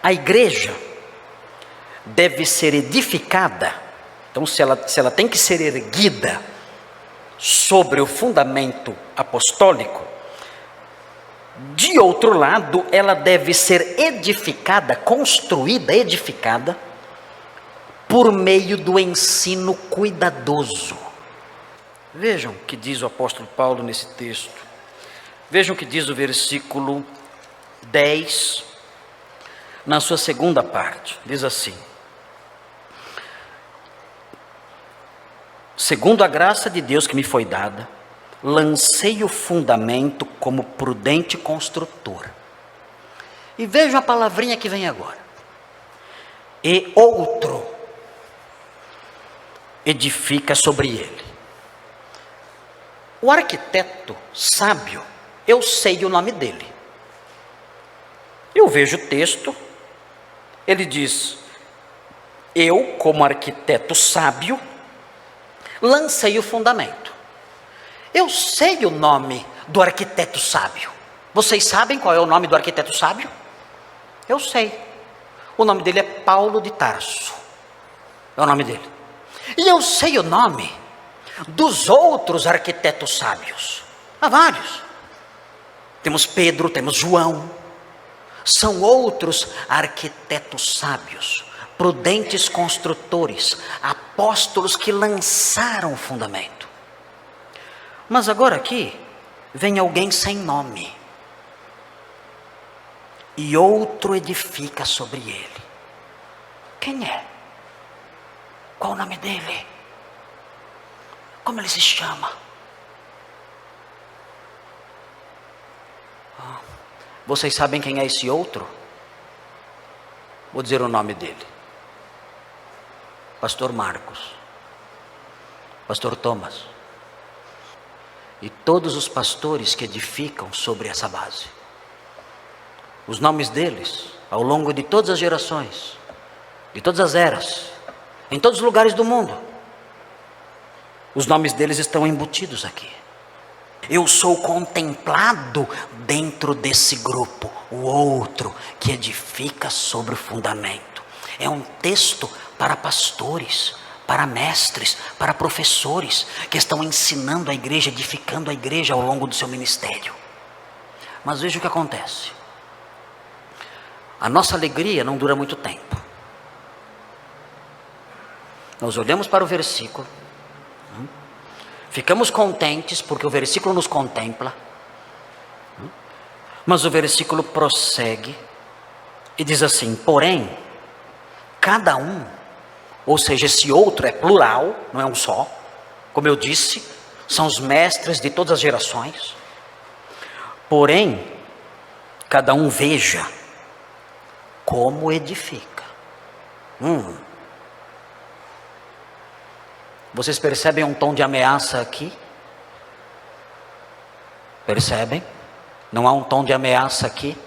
A igreja deve ser edificada, então se ela tem que ser erguida sobre o fundamento apostólico, de outro lado, ela deve ser edificada, construída, edificada, por meio do ensino cuidadoso. Vejam o que diz o apóstolo Paulo nesse texto. Vejam o que diz o versículo 10, na sua segunda parte. Diz assim: segundo a graça de Deus que me foi dada, lancei o fundamento como prudente construtor. E vejam a palavrinha que vem agora. E outro edifica sobre ele. O arquiteto sábio, eu sei o nome dele. Eu vejo o texto, ele diz: eu, como arquiteto sábio, lancei o fundamento. Eu sei o nome do arquiteto sábio. Vocês sabem qual é o nome do arquiteto sábio? Eu sei. O nome dele é Paulo de Tarso. É o nome dele. E eu sei o nome dos outros arquitetos sábios. Há vários. Temos Pedro, temos João. São outros arquitetos sábios, prudentes construtores, apóstolos que lançaram o fundamento. Mas agora aqui vem alguém sem nome. E outro edifica sobre ele. Quem é? Qual o nome dele? Como ele se chama? Vocês sabem quem é esse outro? Vou dizer o nome dele. Pastor Marcos. Pastor Thomas. E todos os pastores que edificam sobre essa base. Os nomes deles, ao longo de todas as gerações, de todas as eras, em todos os lugares do mundo, os nomes deles estão embutidos aqui. Eu sou contemplado dentro desse grupo, o outro que edifica sobre o fundamento. É um texto para pastores, para mestres, para professores que estão ensinando a igreja, edificando a igreja ao longo do seu ministério. Mas veja o que acontece. A nossa alegria não dura muito tempo. Nós olhamos para o versículo, ficamos contentes porque o versículo nos contempla, mas o versículo prossegue e diz assim: porém, cada um, ou seja, esse outro é plural, não é um só, como eu disse, são os mestres de todas as gerações. Porém, cada um veja como edifica. Vocês percebem um tom de ameaça aqui? Percebem? Não há um tom de ameaça aqui?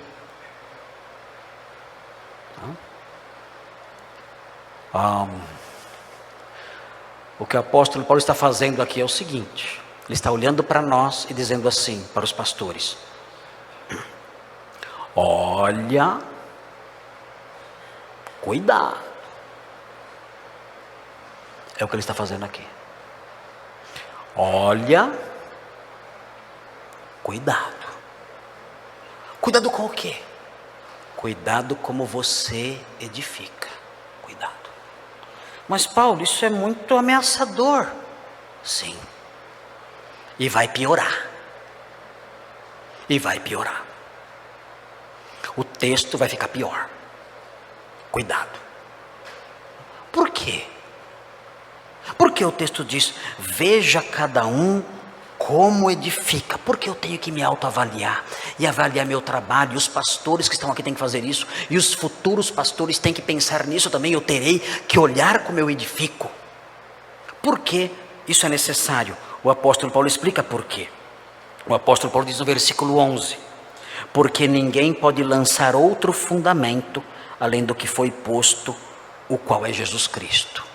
O que o apóstolo Paulo está fazendo aqui é o seguinte: ele está olhando para nós e dizendo assim para os pastores: olha, cuidado. É o que ele está fazendo aqui. Olha, cuidado. Cuidado com o quê? Cuidado como você edifica. Cuidado. Mas Paulo, isso é muito ameaçador. Sim. E vai piorar. E vai piorar. O texto vai ficar pior. Cuidado. Por quê? Porque o texto diz: veja cada um como edifica. Porque eu tenho que me autoavaliar e avaliar meu trabalho. E os pastores que estão aqui têm que fazer isso. E os futuros pastores têm que pensar nisso também. Eu terei que olhar como eu edifico. Por que isso é necessário? O apóstolo Paulo explica por quê. O apóstolo Paulo diz no versículo 11: porque ninguém pode lançar outro fundamento além do que foi posto, o qual é Jesus Cristo.